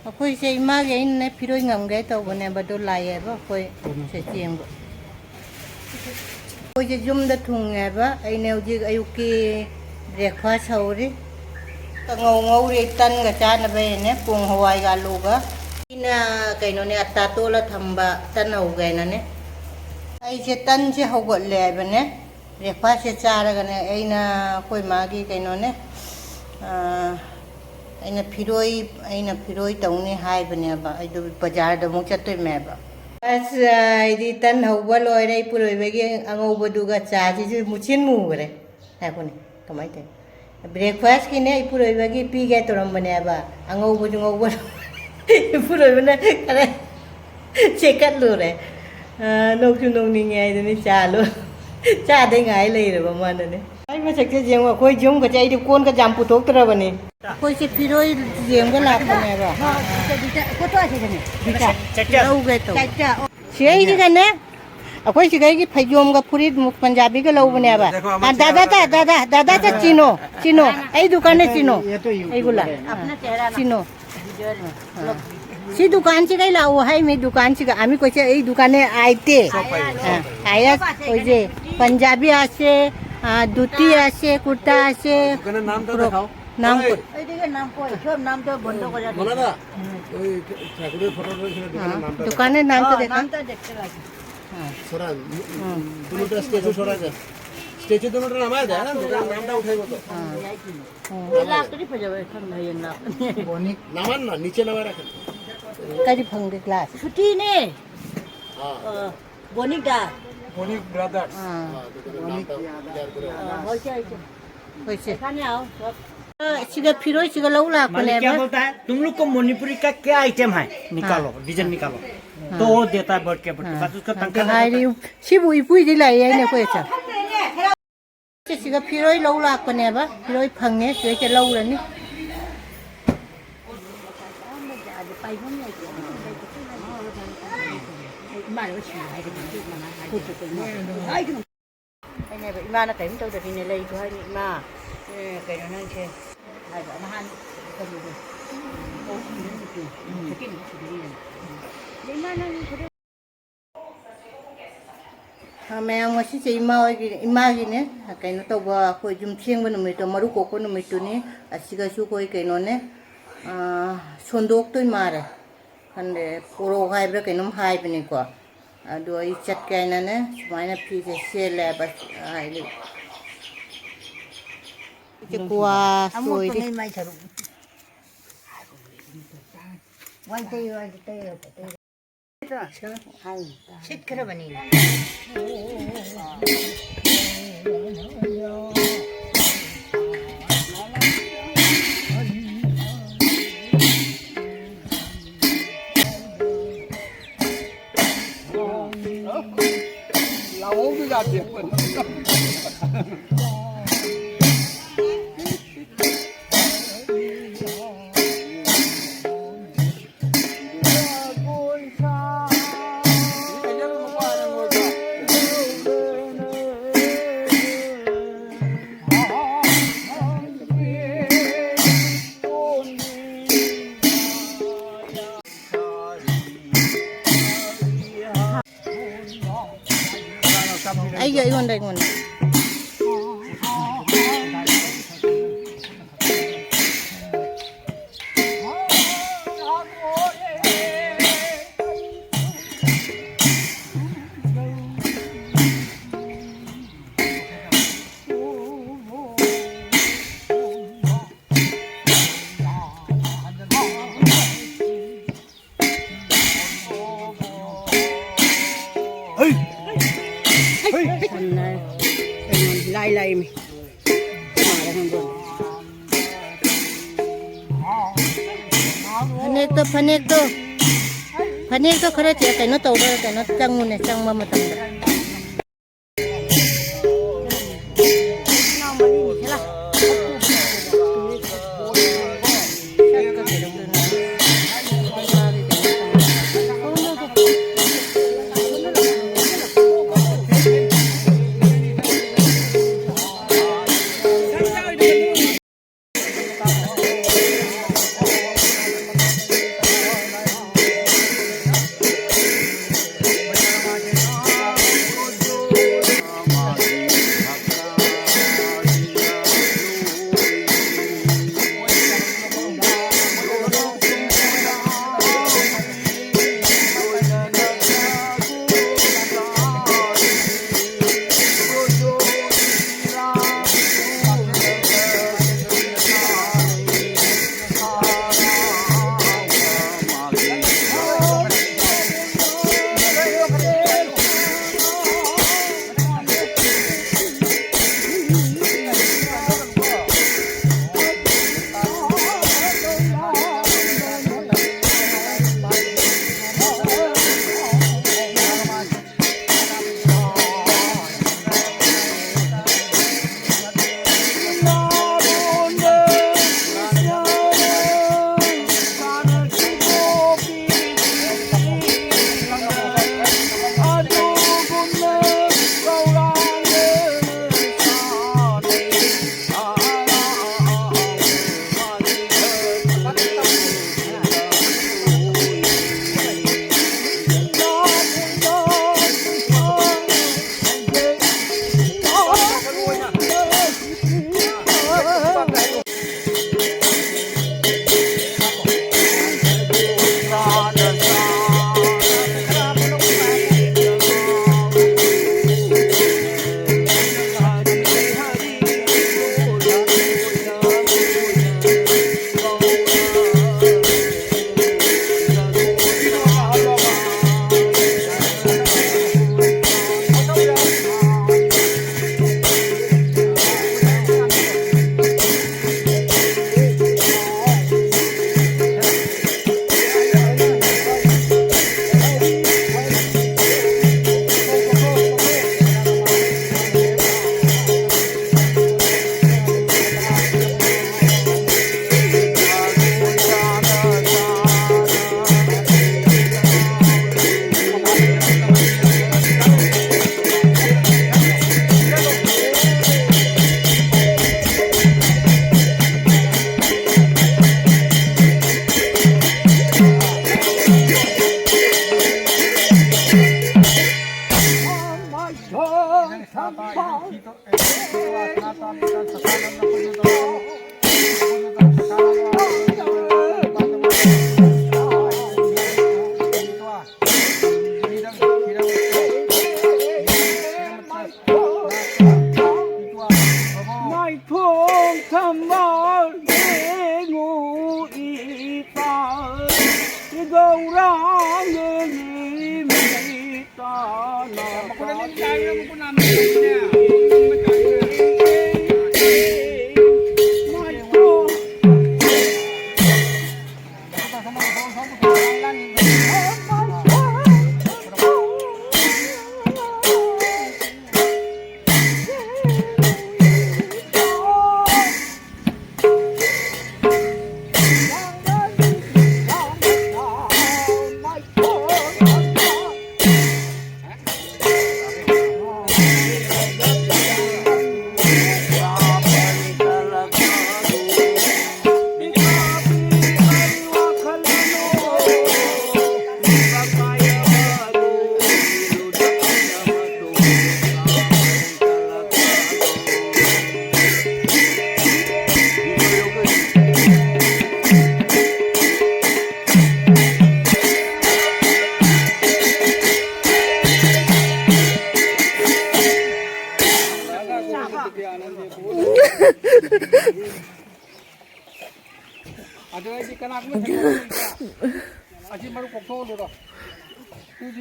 ꯑꯩꯈꯣꯏꯁꯦ ꯏꯃꯥꯒꯤ ꯑꯩꯅ ꯐꯤꯔꯣꯏ ꯉꯝꯒꯦ ꯇꯧꯕꯅꯦꯕ ꯑꯗꯨ ꯂꯥꯛꯑꯦꯕ ꯑꯩꯈꯣꯏ ꯁꯦ ꯆꯦꯡꯕ ꯑꯩꯈꯣꯏꯁꯦ ꯌꯨꯝꯗ ꯊꯨꯡꯉꯦꯕ ꯑꯩꯅ ꯍꯧꯖꯤꯛ ꯑꯌꯨꯛꯀꯤ ꯕ꯭ꯔꯦꯛꯐꯥꯁ ꯍꯧꯔꯤ ꯀꯥꯡꯉꯧ ꯉꯧꯔꯤ ꯇꯟꯒ ꯆꯥꯅꯕꯅꯦ ꯄꯣꯡ ꯍꯋꯥꯏꯒ ꯑꯂꯨꯒ ꯑꯩꯅ ꯀꯩꯅꯣꯅꯦ ꯑꯇꯥ ꯇꯣꯜꯂ ꯊꯝꯕ ꯇꯟ ꯍꯧꯒꯦꯅꯅꯦ ꯑꯩꯁꯦ ꯇꯟꯁꯦ ꯍꯧꯒꯠꯂꯦ ꯍꯥꯏꯕꯅꯦ ꯕ꯭ꯔꯦꯛꯐꯥꯁꯁꯦ ꯆꯥꯔꯒꯅꯦ ꯑꯩꯅ ꯑꯩꯈꯣꯏ ꯃꯥꯒꯤ ꯀꯩꯅꯣꯅꯦ ꯑꯩꯅ ꯐꯤꯔꯣꯏ ꯇꯧꯅꯤ ꯍꯥꯏꯕꯅꯦꯕ ꯑꯩꯗꯣ ꯕꯖꯥꯔꯗ ꯑꯃꯨꯛ ꯆꯠꯇꯣꯏꯅꯦꯕ ꯑꯁ ꯍꯥꯏꯗꯤ ꯇꯟ ꯍꯧꯕ ꯂꯣꯏꯔꯦ ꯏꯄꯨꯔꯣꯏꯕꯒꯤ ꯑꯉꯧꯕꯗꯨꯒ ꯆꯥꯁꯤꯁꯨ ꯃꯨꯠꯁꯤꯟ ꯃꯨꯈ꯭ꯔꯦ ꯍꯥꯏꯕꯅꯤ ꯀꯃꯥꯏꯅ ꯇꯧꯋꯤ ꯕ꯭ꯔꯦꯛꯐꯥꯁꯀꯤꯅꯦ ꯏꯄꯨꯔꯣꯏꯕꯒꯤ ꯄꯤꯒꯦ ꯇꯧꯔꯝꯕꯅꯦꯕ ꯑꯉꯧꯕꯁꯨ ꯉꯧꯕ ꯏꯄꯨꯔꯣꯏꯕꯅ ꯈꯔ ꯆꯦꯛꯀꯠꯂꯨꯔꯦ ꯅꯣꯛꯁꯨ ꯅꯣꯛꯅꯤꯡꯉꯦ ꯍꯥꯏꯗꯨꯅꯤ ꯆꯥꯗꯩ ꯉꯥꯏ ꯂꯩꯔꯕ ꯃꯥꯅꯅꯦ ꯑꯩ ꯃꯁꯛꯁꯦ ꯌꯦꯡꯉꯣ ꯑꯩꯈꯣꯏ ꯌꯨꯝꯒꯁꯦ ꯑꯩꯗꯤ ꯀꯣꯟꯒ ꯌꯥꯝ ꯄꯨꯊꯣꯛꯇ꯭ꯔꯕꯅꯤ ꯑꯩꯈꯣꯏꯁꯦ ꯐꯤꯔꯣꯏ ꯌꯦꯡꯕ ꯂꯥꯛꯄꯅꯦꯕ ꯂꯧꯒꯦ ꯇꯧꯕ ꯁꯤꯒꯩꯁꯤꯒꯅꯦ ꯑꯩꯈꯣꯏ ꯁꯤꯒꯩꯒꯤ ꯐꯩꯖꯣꯝꯒ ꯐꯨꯔꯤꯠ ꯄꯟꯖꯥꯕꯤꯒ ꯂꯧꯕꯅꯦꯕ दादा चिनो यही दुकान है चिनो यही बोला चिनो सी दुकान से कहीं लाओ है मैं दुकान से आम्ही कोई यही दुकाने आयते आया कोई पंजाबी आसे धोती आसे कुर्ता आसे नाम नाम तो बंद हो जाता दुकान नाम तो देखा स्टैचू दोनों नाम आया था ना दुकान नामটা उठाइबो তো लाकड़ी पे जावे खन है ना बोनिक नामान ना नीचे नामा राखें काजी फंगे क्लास छुट्टी ने हां बोनिक ब्रदर हां बोनिक होइसे खाने आओ सिगा फिरोई सिगा लौ लापने क्या बोलता है तुम लोग को मणिपुरी का क्या आइटम है निकालो डिजाइन निकालो तो वो देता है बढ़ के बस उसका तंका हाई सिबु इपुई दि लाई ने कोई चा सिगा फिरोई लौ लापने बा फिरोई फंगे से लौ रनी इमाना कहीं तो नहीं ले जो है इमा कहीं ना के महान कभी भी ओ सकिन इमाना मैं मसी से इमा की ने कहीं तो कोई जुम थिंग बन में तो मरु कोको न में तो ने असिगा सु कोई कहीं ने सोंदोक तो मारे खंडे पोरो हाई ब्रे कहीं हाई बने को अदो इच्छत कहीं ने सुमाइना पीछे सेल है बस आई कुआ सोई दी शीत करे बनी लाओ भी जाते हैं Ayo iwan dah iwan. Lai mi. Panik to khare che kai no to ba kai no chang ne chang ma matam da.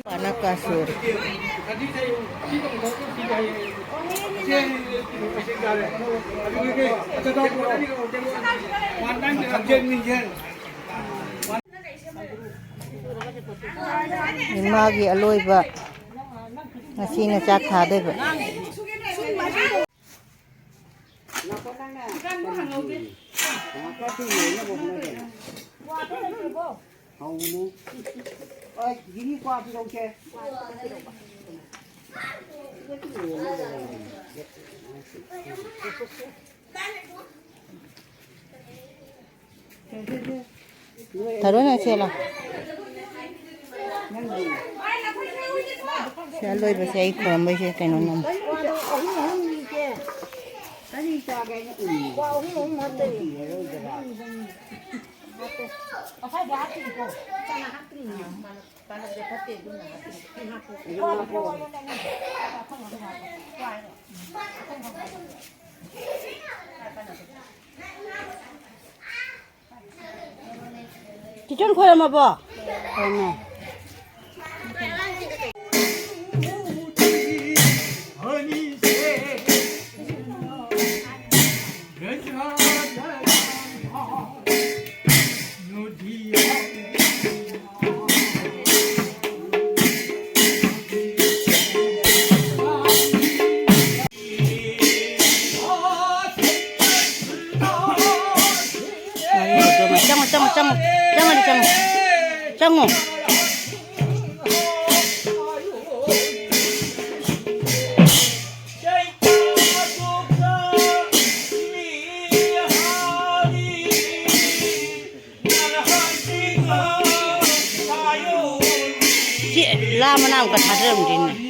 anak kasur imagi aloy ba ngasi na chak thade ba tharo na chela chalo ba sai khom ba sai kaino nam chị chọn khoai mà bỏ này Căng chị ra mà nào cả thắt rơm trên này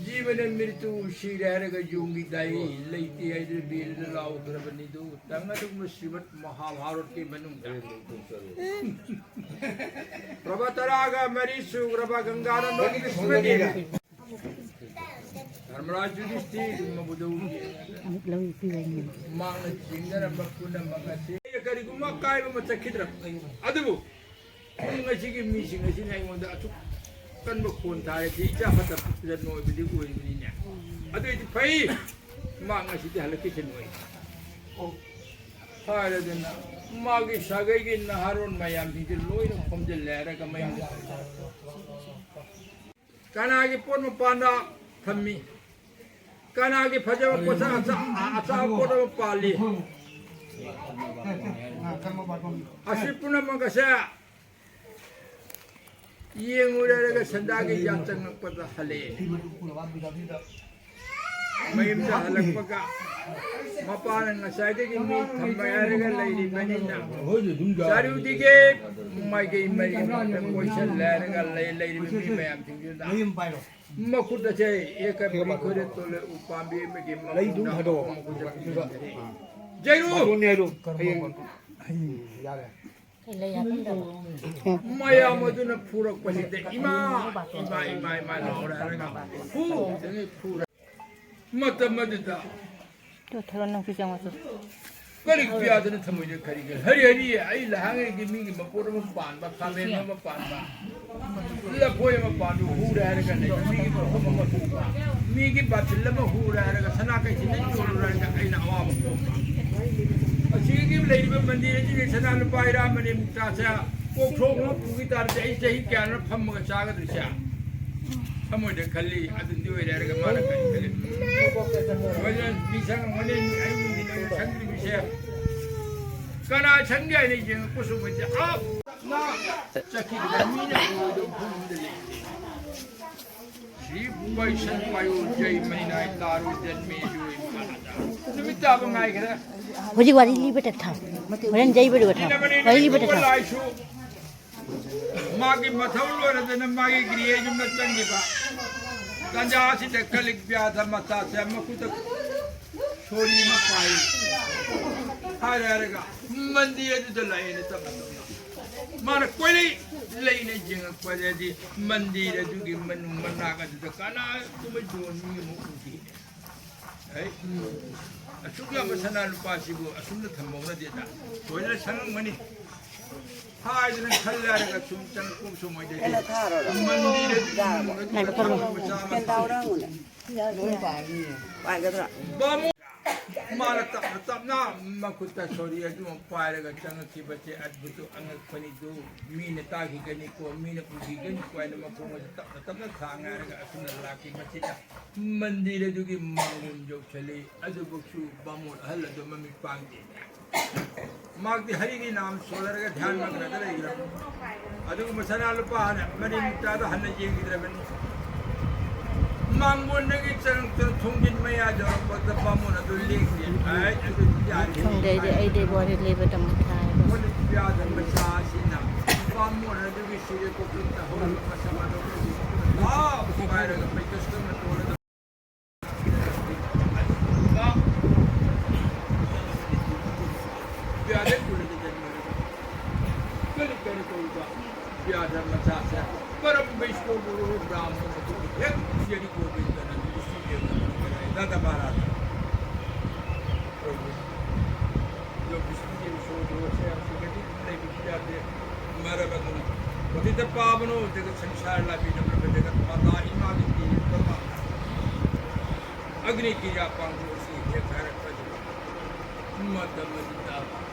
जीवन मृत्यु श्रीरग योगी दाई लेते बीर लाओ द्रवनिदु तंग श्रीमद महाभारत के मनुंग प्रभतराग मरीसु ग्रभ गंगानंद धर्मराज युधिष्ठिर मबुदु मांगना चिंगना मकुना Mangsi करिगुमा कायबा मचखिद्र अदुबु ngasiगी मीसिंग ngasi नाइमोंदा अचु कनबो खोन थारे थि इचा फता जन नोय बिदि ओइबिनि अदु इति फै मा ngasi ति हलकि छि नोय हारे देना मागी सागैगी नहारोन मयाम ति लोइनो खमजे लेरगा मयाम कानागी पोन मपांदा थम्मी कानागी फजब पोसा अचा पोन पाली असिपुना मगसे येंगुरेगा संदागी याचंग पद हले मयमदा हलकपका मपान ngसाइदगी मी थम्बायरगा लैरि बनिना सारुदिगे माइगे मरि क्वेश्चन लेरगा लैरि मी मयाम थिंगिदा मखुद से एक मखुद तोले उपांबी में के लई दु हदो जयरू नेरू माया मधुना फुरक पसिते इमा लाउरागा फु जने फुरा मददा तो थलो नंग पिजांग वासो करी पियादन थमुजे खरीगे हरि हरि आई लहांगे की मी की मपोर में पान बा खामे में पान बा लपोय में पान हुरा रे कने मी की प्रथम में हुरा मी की बातिल में हुरा रे सना के सिने जोर रे का आइना अवाब को असी की लेरी में मंदिर जी सना न पायरा मने मुक्ता से कोठो को पुगी तार जई जई क्या न फम का साग दृश्य थमुजे खली अदन दिवे रे का मान कली वजन बिसंग मने आई संग्री विषय कना संज्ञा नहीं जे कुसुम जे आप ना चकी मीना दो भूमिले श्री वैष्णव वायु जय महीना तारु जन्मे जुई महाराज निमित्ता बंगाई करे होजी वाली लिबे था होरन जई बडो था वाली लिबे था मागी मथौलो रदन मागी ग्रिये जुम चंगी बा गंजा सी ते कलिक ब्याध मता से मकुत छोरी में पाई हारेगा मंदिर तो लाइन तब मार कोई लाइन जिंग कोई दी मंदिर जुगी मनु मना का तो काना तुम जोनी मुकुती है अशुक्ला मसना लुपासिबो असुन थमौना देता कोई संग मनी हाजन खल्लारगा सुम चंग कुम सुमय दे मंदिर नहीं पकड़ केन दावरंग बामु माला तपना मकुता सोरी अजु पायरगा चंग की बच्चे अद्भुत अंग फनी दो मीन तागी गनी को मीन पुगी गनी को न मको तपना थांगारगा असुन लाकी मचिता मंदिर दुगी मंगुन जो चले अजु बक्सु बामु हल दो ममी पांगे मागदी हरि की नाम सोलर का ध्यान मग्न रहेगा अदु मसना लुपान मनी मुक्ता तो हन जेगिद्र बनी मांगोन की चंग थुंगिन में आ जाओ पद पामुन अदु लेख दे आय अदु जारी थंग दे आई दे बोरे लेबे तम थाय मोन प्याद मचा सिना पामुन अदु की सिरे को कुत्ता हो मसमा दो आ बाहर का पैकस में तोड़ प्यादे कुल के जन्म कल कर कोई प्यादा मचा से परम वैष्णव गुरु ब्राह्मण को एक यदि गोविंद नंद इसी के कराए दादा महाराज जो विष्णु के शोध हो से सुगति नहीं विद्या दे मारा बदन पतित पावनो जगत संसार लाभी नम्र जगत माता इमादि की तथा अग्नि की या पांचो से ये भारत पर मत मत